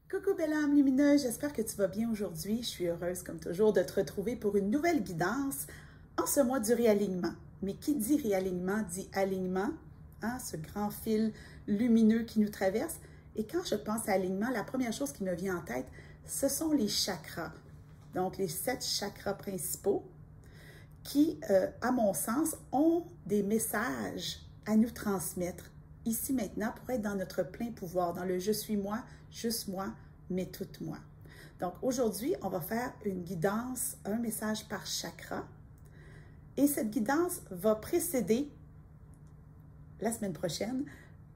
Coucou belle âme lumineuse, j'espère que tu vas bien aujourd'hui. Je suis heureuse comme toujours de te retrouver pour une nouvelle guidance en ce mois du réalignement. Mais qui dit réalignement dit alignement, hein, ce grand fil lumineux qui nous traverse. Et quand je pense à alignement, la première chose qui me vient en tête, ce sont les chakras. Donc les 7 chakras principaux qui, à mon sens, ont des messages à nous transmettre ici maintenant pour être dans notre plein pouvoir, dans le je suis moi, juste moi, mais tout moi. Donc aujourd'hui, on va faire une guidance, un message par chakra. Et cette guidance va précéder, la semaine prochaine,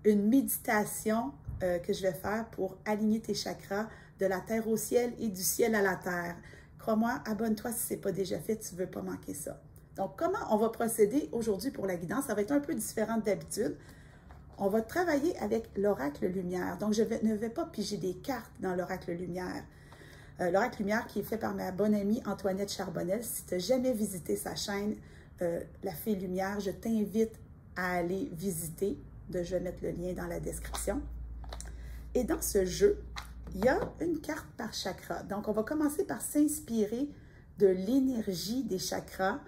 une méditation que je vais faire pour aligner tes chakras de la terre au ciel et du ciel à la terre. Crois-moi, abonne-toi si ce n'est pas déjà fait, tu ne veux pas manquer ça. Donc, comment on va procéder aujourd'hui pour la guidance? Ça va être un peu différent d'habitude. On va travailler avec l'oracle lumière. Donc, ne vais pas piger des cartes dans l'oracle lumière. L'oracle lumière qui est fait par ma bonne amie Antoinette Charbonnel. Si tu n'as jamais visité sa chaîne, La Fée Lumière, je t'invite à aller visiter. Je vais mettre le lien dans la description. Et dans ce jeu, il y a une carte par chakra. Donc, on va commencer par s'inspirer de l'énergie des chakras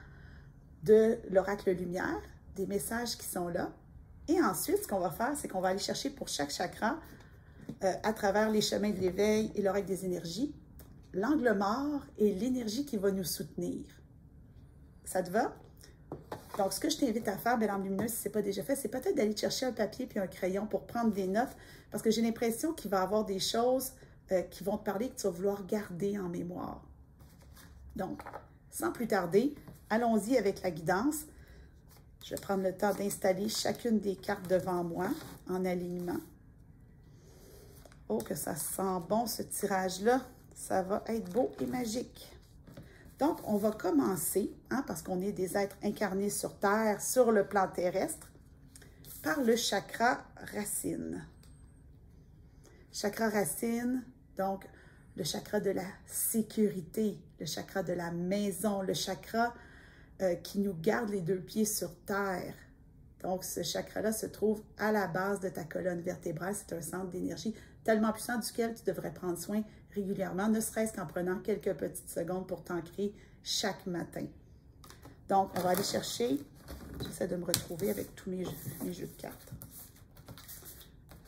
de l'oracle lumière, des messages qui sont là. Et ensuite, ce qu'on va faire, c'est qu'on va aller chercher pour chaque chakra, à travers les chemins de l'éveil et l'oracle des énergies, l'angle mort et l'énergie qui va nous soutenir. Ça te va? Donc, ce que je t'invite à faire, belle âme lumineuse, si ce n'est pas déjà fait, c'est peut-être d'aller chercher un papier puis un crayon pour prendre des notes, parce que j'ai l'impression qu'il va y avoir des choses qui vont te parler que tu vas vouloir garder en mémoire. Donc, sans plus tarder, allons-y avec la guidance. Je vais prendre le temps d'installer chacune des cartes devant moi en alignement. Oh, que ça sent bon ce tirage-là. Ça va être beau et magique. Donc, on va commencer, hein, parce qu'on est des êtres incarnés sur Terre, sur le plan terrestre, par le chakra racine. Chakra racine, donc le chakra de la sécurité, le chakra de la maison, le chakra qui nous garde les 2 pieds sur terre. Donc, ce chakra-là se trouve à la base de ta colonne vertébrale. C'est un centre d'énergie tellement puissant duquel tu devrais prendre soin régulièrement, ne serait-ce qu'en prenant quelques petites secondes pour t'ancrer chaque matin. Donc, on va aller chercher, j'essaie de me retrouver avec tous mes jeux de cartes.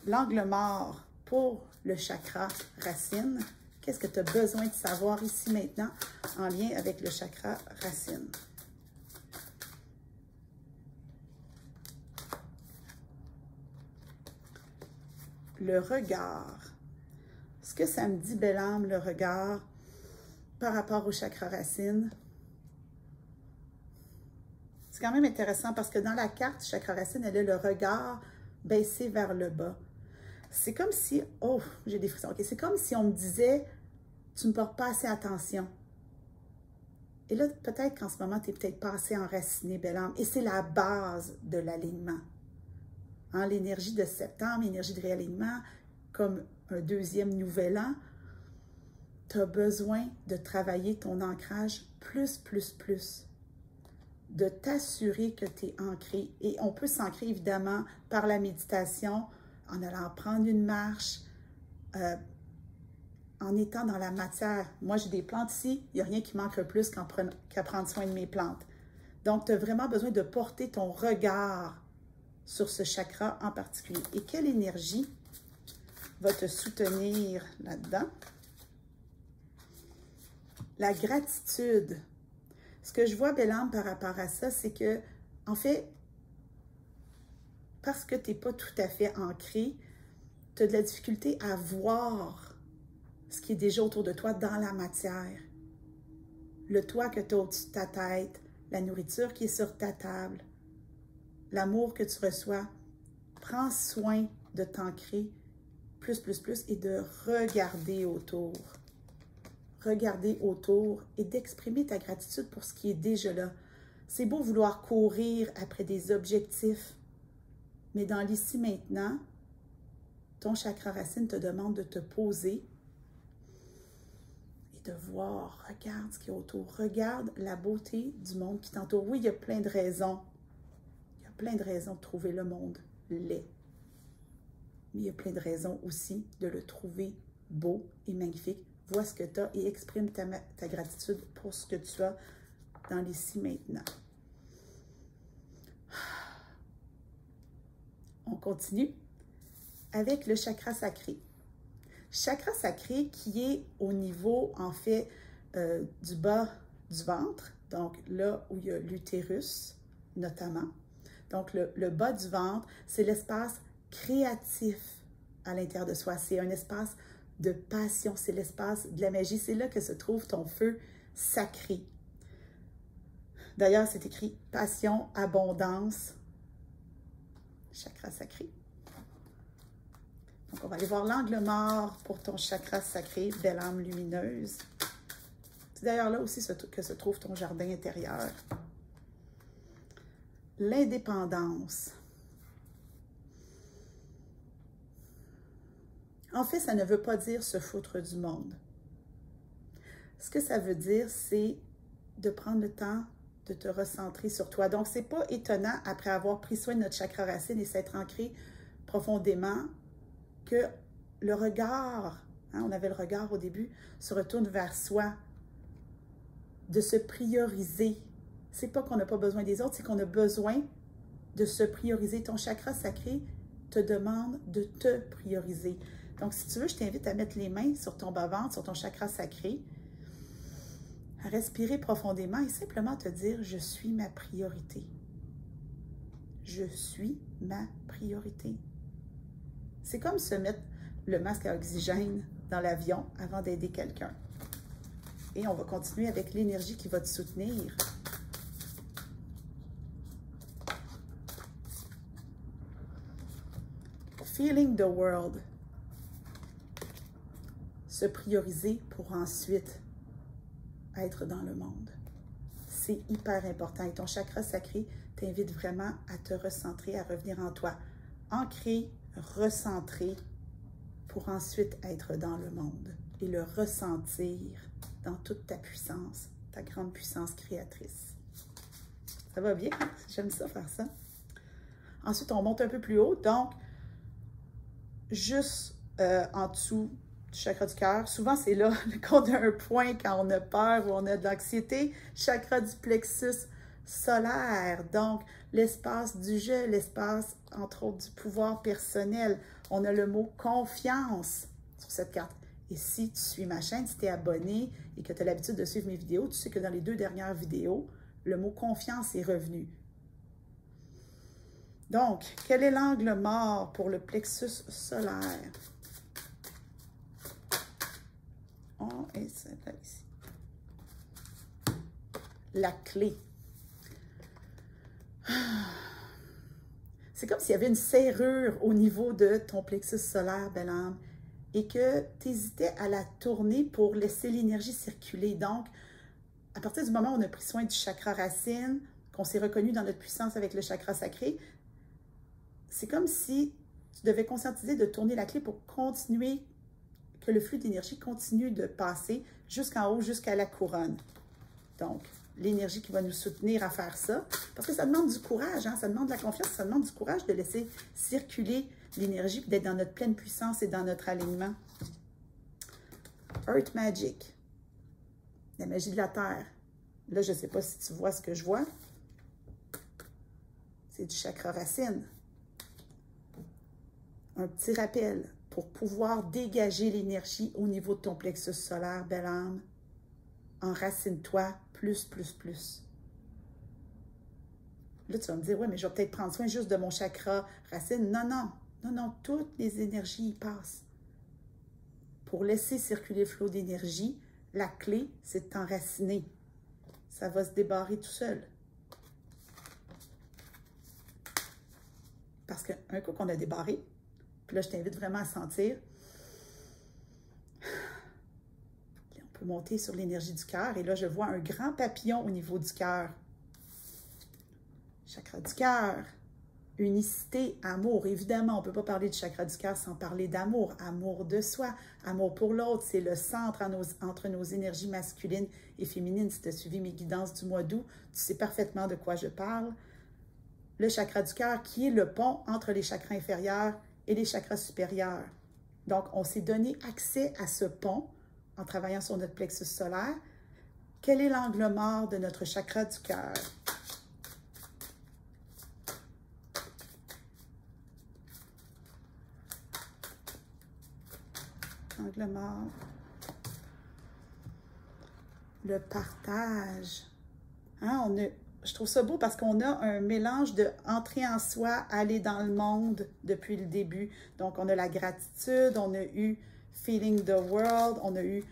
L'angle mort pour le chakra racine. Qu'est-ce que tu as besoin de savoir ici maintenant en lien avec le chakra racine? Le regard. Ce que ça me dit, belle âme, le regard, par rapport au chakra racine, c'est quand même intéressant parce que dans la carte chakra racine, elle a le regard baissé vers le bas. C'est comme si, oh, j'ai des frissons, ok, c'est comme si on me disait, tu ne portes pas assez attention. Et là, peut-être qu'en ce moment, tu n'es peut-être pas assez enraciné, belle âme, et c'est la base de l'alignement. Hein, l'énergie de septembre, l'énergie de réalignement, comme un deuxième nouvel an, tu as besoin de travailler ton ancrage plus. De t'assurer que tu es ancré. Et on peut s'ancrer évidemment par la méditation, en allant prendre une marche, en étant dans la matière. Moi, j'ai des plantes ici, il n'y a rien qui manque plus qu'à prendre soin de mes plantes. Donc, tu as vraiment besoin de porter ton regard sur ce chakra en particulier. Et quelle énergie va te soutenir là-dedans? La gratitude. Ce que je vois, belle âme, par rapport à ça, c'est que, en fait, parce que tu n'es pas tout à fait ancré, tu as de la difficulté à voir ce qui est déjà autour de toi dans la matière. Le toit que tu as au-dessus de ta tête, la nourriture qui est sur ta table, l'amour que tu reçois. Prends soin de t'ancrer plus et de regarder autour. Regarder autour et d'exprimer ta gratitude pour ce qui est déjà là. C'est beau vouloir courir après des objectifs, mais dans l'ici maintenant, ton chakra racine te demande de te poser et de voir, regarde ce qui est autour, regarde la beauté du monde qui t'entoure. Oui, il y a plein de raisons. Il y a plein de raisons de trouver le monde laid. Mais il y a plein de raisons aussi de le trouver beau et magnifique. Vois ce que tu as et exprime ta gratitude pour ce que tu as dans l'ici maintenant. On continue avec le chakra sacré. Chakra sacré qui est au niveau, en fait, du bas du ventre, donc là où il y a l'utérus, notamment. Donc, le bas du ventre, c'est l'espace créatif à l'intérieur de soi. C'est un espace de passion, c'est l'espace de la magie. C'est là que se trouve ton feu sacré. D'ailleurs, c'est écrit passion, abondance, chakra sacré. Donc, on va aller voir l'angle mort pour ton chakra sacré, belle âme lumineuse. C'est d'ailleurs là aussi que se trouve ton jardin intérieur. L'indépendance. En fait, ça ne veut pas dire se foutre du monde. Ce que ça veut dire, c'est de prendre le temps de te recentrer sur toi. Donc, ce n'est pas étonnant, après avoir pris soin de notre chakra racine et s'être ancré profondément, que le regard, hein, on avait le regard au début, se retourne vers soi, de se prioriser. C'est pas qu'on n'a pas besoin des autres, c'est qu'on a besoin de se prioriser. Ton chakra sacré te demande de te prioriser. Donc, si tu veux, je t'invite à mettre les mains sur ton bas-ventre, sur ton chakra sacré, à respirer profondément et simplement te dire « Je suis ma priorité. Je suis ma priorité. » C'est comme se mettre le masque à oxygène dans l'avion avant d'aider quelqu'un. Et on va continuer avec l'énergie qui va te soutenir. Feeling the world. Se prioriser pour ensuite être dans le monde. C'est hyper important. Et ton chakra sacré t'invite vraiment à te recentrer, à revenir en toi. Ancrer, recentrer pour ensuite être dans le monde et le ressentir dans toute ta puissance, ta grande puissance créatrice. Ça va bien? J'aime ça, faire ça. Ensuite, on monte un peu plus haut. Donc, juste en dessous du chakra du cœur. Souvent, c'est là qu'on a un point quand on a peur ou on a de l'anxiété. Chakra du plexus solaire. Donc, l'espace du jeu, l'espace, entre autres, du pouvoir personnel. On a le mot confiance sur cette carte. Et si tu suis ma chaîne, si tu es abonné et que tu as l'habitude de suivre mes vidéos, tu sais que dans les 2 dernières vidéos, le mot confiance est revenu. Donc, quel est l'angle mort pour le plexus solaire? Oh, et c'est là ici. La clé. C'est comme s'il y avait une serrure au niveau de ton plexus solaire, belle âme, et que tu hésitais à la tourner pour laisser l'énergie circuler. Donc, à partir du moment où on a pris soin du chakra racine, qu'on s'est reconnu dans notre puissance avec le chakra sacré, c'est comme si tu devais conscientiser de tourner la clé pour continuer, que le flux d'énergie continue de passer jusqu'en haut, jusqu'à la couronne. Donc, l'énergie qui va nous soutenir à faire ça, parce que ça demande du courage, hein? Ça demande de la confiance, ça demande du courage de laisser circuler l'énergie, d'être dans notre pleine puissance et dans notre alignement. Earth Magic, la magie de la Terre. Là, je ne sais pas si tu vois ce que je vois. C'est du chakra racine. Un petit rappel pour pouvoir dégager l'énergie au niveau de ton plexus solaire, belle âme. Enracine-toi plus, plus, plus. Là, tu vas me dire, oui, mais je vais peut-être prendre soin juste de mon chakra racine. Non, non, non, non, toutes les énergies y passent. Pour laisser circuler le flot d'énergie, la clé, c'est de t'enraciner. Ça va se débarrer tout seul. Parce qu'un coup qu'on a débarré, puis là, je t'invite vraiment à sentir. On peut monter sur l'énergie du cœur. Et là, je vois un grand papillon au niveau du cœur. Chakra du cœur. Unicité, amour. Évidemment, on ne peut pas parler du chakra du cœur sans parler d'amour. Amour de soi, amour pour l'autre. C'est le centre entre nos énergies masculines et féminines. Si tu as suivi mes guidances du mois d'août, tu sais parfaitement de quoi je parle. Le chakra du cœur qui est le pont entre les chakras inférieurs et les chakras supérieurs. Donc, on s'est donné accès à ce pont en travaillant sur notre plexus solaire. Quel est l'angle mort de notre chakra du cœur? Angle mort. Le partage. Hein, je trouve ça beau parce qu'on a un mélange de entrer en soi, aller dans le monde depuis le début. Donc, on a la gratitude, on a eu feeling the world, on a eu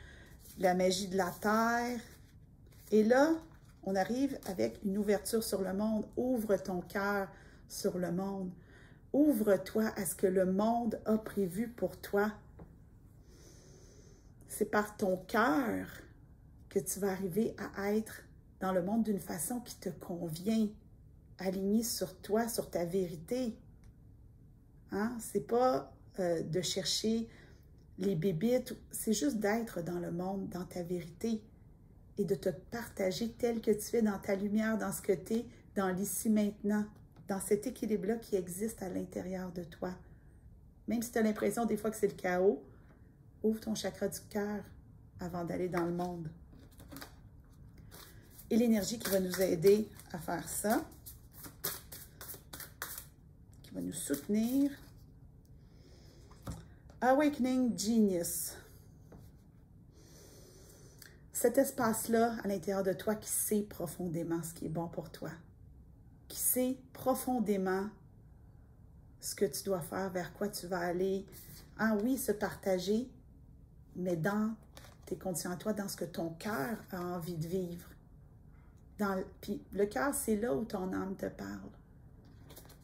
la magie de la terre. Et là, on arrive avec une ouverture sur le monde. Ouvre ton cœur sur le monde. Ouvre-toi à ce que le monde a prévu pour toi. C'est par ton cœur que tu vas arriver à être dans le monde d'une façon qui te convient, aligné sur toi, sur ta vérité. Hein? C'est pas de chercher les bébites, c'est juste d'être dans le monde, dans ta vérité et de te partager tel que tu es dans ta lumière, dans ce que tu es, dans l'ici maintenant, dans cet équilibre-là qui existe à l'intérieur de toi. Même si tu as l'impression des fois que c'est le chaos, ouvre ton chakra du cœur avant d'aller dans le monde. Et l'énergie qui va nous aider à faire ça, qui va nous soutenir. Awakening Genius. Cet espace-là à l'intérieur de toi qui sait profondément ce qui est bon pour toi, qui sait profondément ce que tu dois faire, vers quoi tu vas aller. Ah oui, se partager, mais dans tes conditions à toi, dans ce que ton cœur a envie de vivre. Puis le cœur, c'est là où ton âme te parle.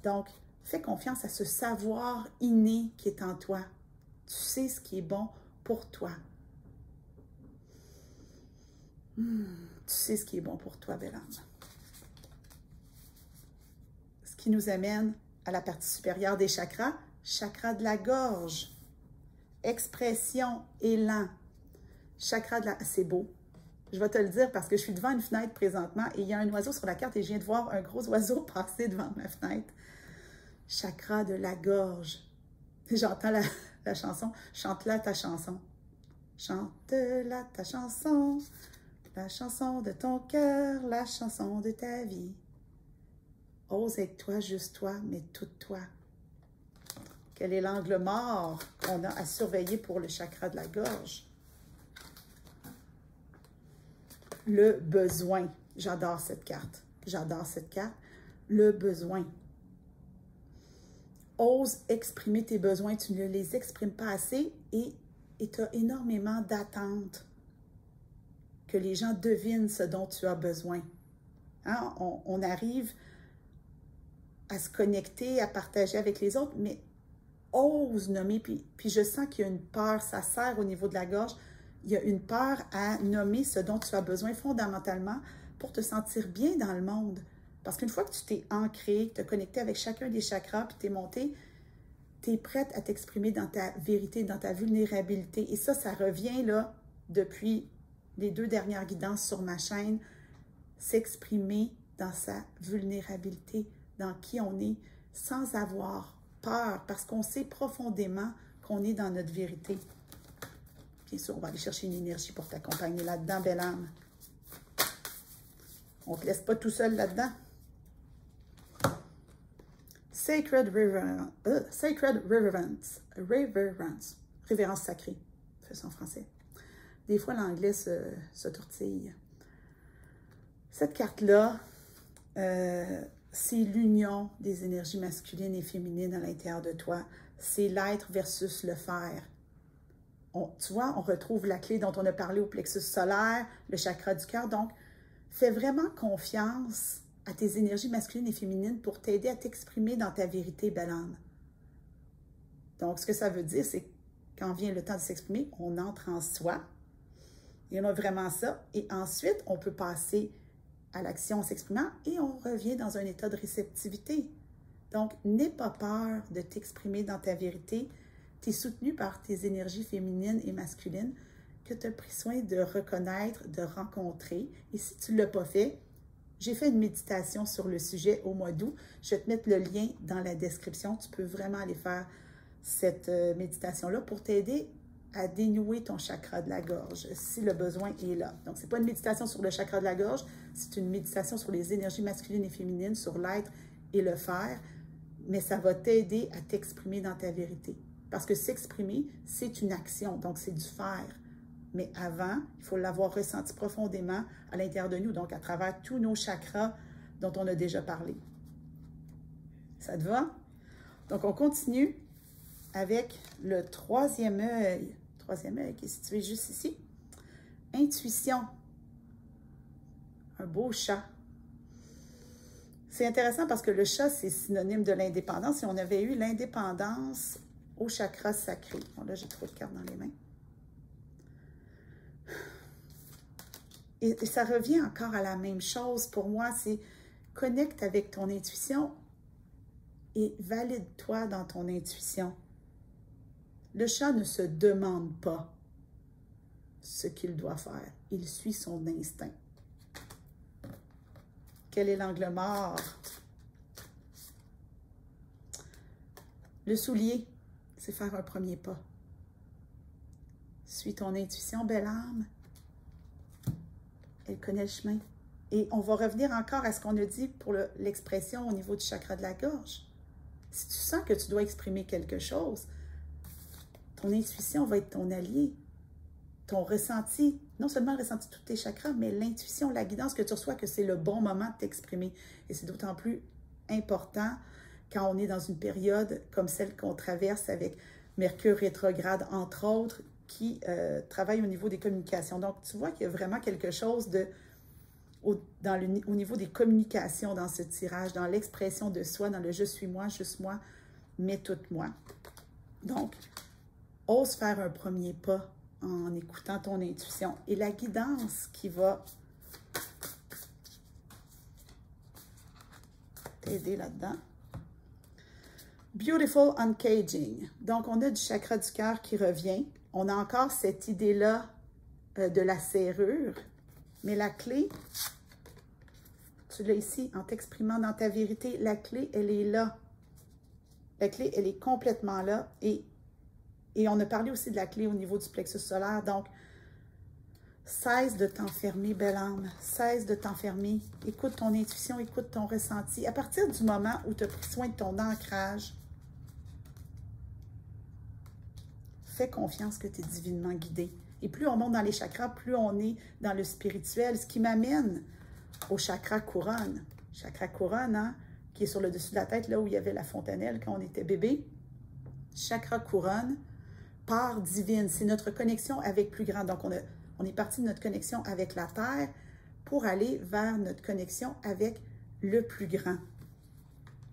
Donc, fais confiance à ce savoir inné qui est en toi. Tu sais ce qui est bon pour toi. Tu sais ce qui est bon pour toi, belle âme. Ce qui nous amène à la partie supérieure des chakras, chakra de la gorge, expression, élan, chakra de la... C'est beau. Je vais te le dire parce que je suis devant une fenêtre présentement et il y a un oiseau sur la carte et je viens de voir un gros oiseau passer devant ma fenêtre. Chakra de la gorge. J'entends la chanson. Chante-la ta chanson. Chante-la ta chanson. La chanson de ton cœur, la chanson de ta vie. Ose être toi, juste toi, mais toute toi. Quel est l'angle mort qu'on a à surveiller pour le chakra de la gorge? Le besoin. J'adore cette carte. J'adore cette carte. Le besoin. Ose exprimer tes besoins. Tu ne les exprimes pas assez et tu as énormément d'attentes. Que les gens devinent ce dont tu as besoin. Hein? On arrive à se connecter, à partager avec les autres, mais ose nommer. Puis je sens qu'il y a une peur, ça serre au niveau de la gorge. Il y a une peur à nommer ce dont tu as besoin fondamentalement pour te sentir bien dans le monde. Parce qu'une fois que tu t'es ancré, tu t'es connecté avec chacun des chakras, puis tu es monté, tu es prête à t'exprimer dans ta vérité, dans ta vulnérabilité. Et ça revient là depuis les 2 dernières guidances sur ma chaîne, s'exprimer dans sa vulnérabilité, dans qui on est, sans avoir peur, parce qu'on sait profondément qu'on est dans notre vérité. Bien sûr, on va aller chercher une énergie pour t'accompagner là-dedans, belle âme. On ne te laisse pas tout seul là-dedans. Sacred Reverence. Révérence sacrée. Fais ça en français. Des fois, l'anglais se tortille. Cette carte-là, c'est l'union des énergies masculines et féminines à l'intérieur de toi. C'est l'être versus le faire. Tu vois, on retrouve la clé dont on a parlé au plexus solaire, le chakra du cœur. Donc, fais vraiment confiance à tes énergies masculines et féminines pour t'aider à t'exprimer dans ta vérité, belle âme. Donc, ce que ça veut dire, c'est quand vient le temps de s'exprimer, on entre en soi. Et on a vraiment ça. Et ensuite, on peut passer à l'action en s'exprimant et on revient dans un état de réceptivité. Donc, n'aie pas peur de t'exprimer dans ta vérité. Tu es soutenu par tes énergies féminines et masculines que tu as pris soin de reconnaître, de rencontrer. Et si tu ne l'as pas fait, j'ai fait une méditation sur le sujet au mois d'août. Je vais te mettre le lien dans la description. Tu peux vraiment aller faire cette méditation-là pour t'aider à dénouer ton chakra de la gorge, si le besoin est là. Donc, ce n'est pas une méditation sur le chakra de la gorge, c'est une méditation sur les énergies masculines et féminines, sur l'être et le faire, mais ça va t'aider à t'exprimer dans ta vérité. Parce que s'exprimer, c'est une action, donc c'est du faire. Mais avant, il faut l'avoir ressenti profondément à l'intérieur de nous, donc à travers tous nos chakras dont on a déjà parlé. Ça te va? Donc, on continue avec le troisième œil. Troisième œil qui est situé juste ici. Intuition. Un beau chat. C'est intéressant parce que le chat, c'est synonyme de l'indépendance. Et on avait eu l'indépendance au chakra sacré. Bon, là, j'ai trop de cartes dans les mains. Et ça revient encore à la même chose pour moi, c'est connecte avec ton intuition et valide-toi dans ton intuition. Le chat ne se demande pas ce qu'il doit faire. Il suit son instinct. Quel est l'angle mort? Le soulier, c'est faire un premier pas. Suis ton intuition, belle âme. Elle connaît le chemin. Et on va revenir encore à ce qu'on a dit pour l'expression au niveau du chakra de la gorge. Si tu sens que tu dois exprimer quelque chose, ton intuition va être ton allié. Ton ressenti, non seulement le ressenti de tous tes chakras, mais l'intuition, la guidance que tu reçois, que c'est le bon moment de t'exprimer. Et c'est d'autant plus important quand on est dans une période comme celle qu'on traverse avec Mercure rétrograde, entre autres, qui travaille au niveau des communications. Donc, tu vois qu'il y a vraiment quelque chose au niveau des communications dans ce tirage, dans l'expression de soi, dans le « je suis moi, juste moi, mais tout moi ». Donc, ose faire un premier pas en écoutant ton intuition. Et la guidance qui va t'aider là-dedans. Beautiful Uncaging. Donc, on a du chakra du cœur qui revient. On a encore cette idée-là de la serrure. Mais la clé, tu l'as ici, en t'exprimant dans ta vérité, la clé, elle est là. La clé, elle est complètement là. Et on a parlé aussi de la clé au niveau du plexus solaire. Donc, cesse de t'enfermer, belle âme. Cesse de t'enfermer. Écoute ton intuition, écoute ton ressenti. À partir du moment où tu as pris soin de ton ancrage, fais confiance que tu es divinement guidé. Et plus on monte dans les chakras, plus on est dans le spirituel. Ce qui m'amène au chakra couronne. Chakra couronne, hein, qui est sur le dessus de la tête, là où il y avait la fontanelle quand on était bébé. Chakra couronne, part divine. C'est notre connexion avec plus grand. Donc, on est parti de notre connexion avec la Terre pour aller vers notre connexion avec le plus grand.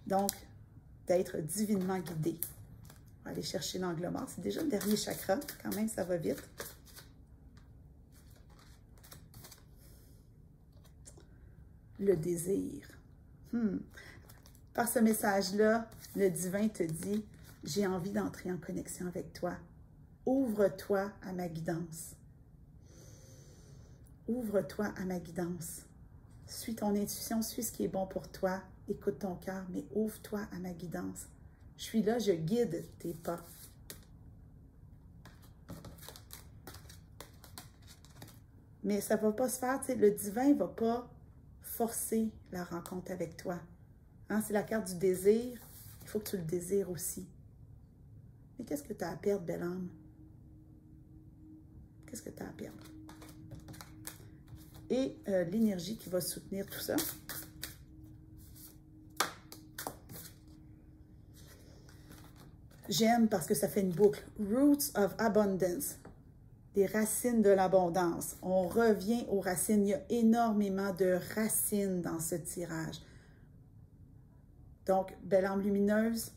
Donc, d'être divinement guidé. On va aller chercher l'angle mort. C'est déjà le dernier chakra. Quand même, ça va vite. Le désir. Par ce message-là, le divin te dit, j'ai envie d'entrer en connexion avec toi. Ouvre-toi à ma guidance. Ouvre-toi à ma guidance. Suis ton intuition, suis ce qui est bon pour toi. Écoute ton cœur, mais ouvre-toi à ma guidance. Je suis là, je guide tes pas. Mais ça ne va pas se faire, tu sais, le divin ne va pas forcer la rencontre avec toi. Hein, c'est la carte du désir. Il faut que tu le désires aussi. Mais qu'est-ce que tu as à perdre, belle âme? Qu'est-ce que tu as à perdre? Et l'énergie qui va soutenir tout ça. J'aime parce que ça fait une boucle. Roots of Abundance. Des racines de l'abondance. On revient aux racines. Il y a énormément de racines dans ce tirage. Donc, belle âme lumineuse,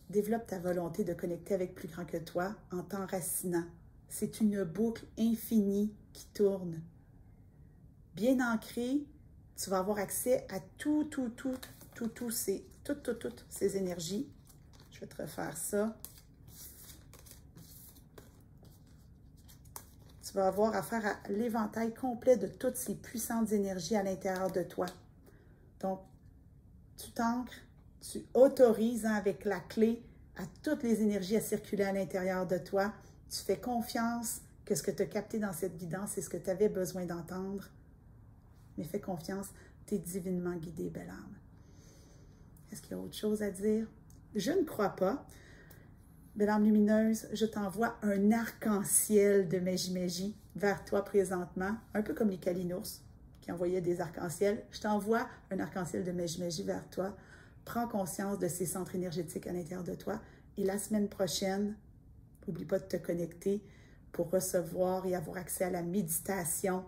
développe ta volonté de connecter avec plus grand que toi en t'enracinant. C'est une boucle infinie qui tourne. Bien ancrée, tu vas avoir accès à toutes ces énergies. Je vais te refaire ça. Tu vas avoir affaire à l'éventail complet de toutes ces puissantes énergies à l'intérieur de toi. Donc, tu t'ancres, Tu autorises avec la clé à toutes les énergies à circuler à l'intérieur de toi. Tu fais confiance que ce que tu as capté dans cette guidance, c'est ce que tu avais besoin d'entendre. Mais fais confiance, tu es divinement guidé, belle âme. Est-ce qu'il y a autre chose à dire? Je ne crois pas. Belle âme lumineuse, je t'envoie un arc-en-ciel de Meji-Meji vers toi présentement, un peu comme les Kalinours qui envoyaient des arcs-en-ciel. Je t'envoie un arc-en-ciel de Meji-Meji vers toi. Prends conscience de ces centres énergétiques à l'intérieur de toi. Et la semaine prochaine, n'oublie pas de te connecter pour recevoir et avoir accès à la méditation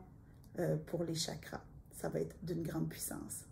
pour les chakras. Ça va être d'une grande puissance.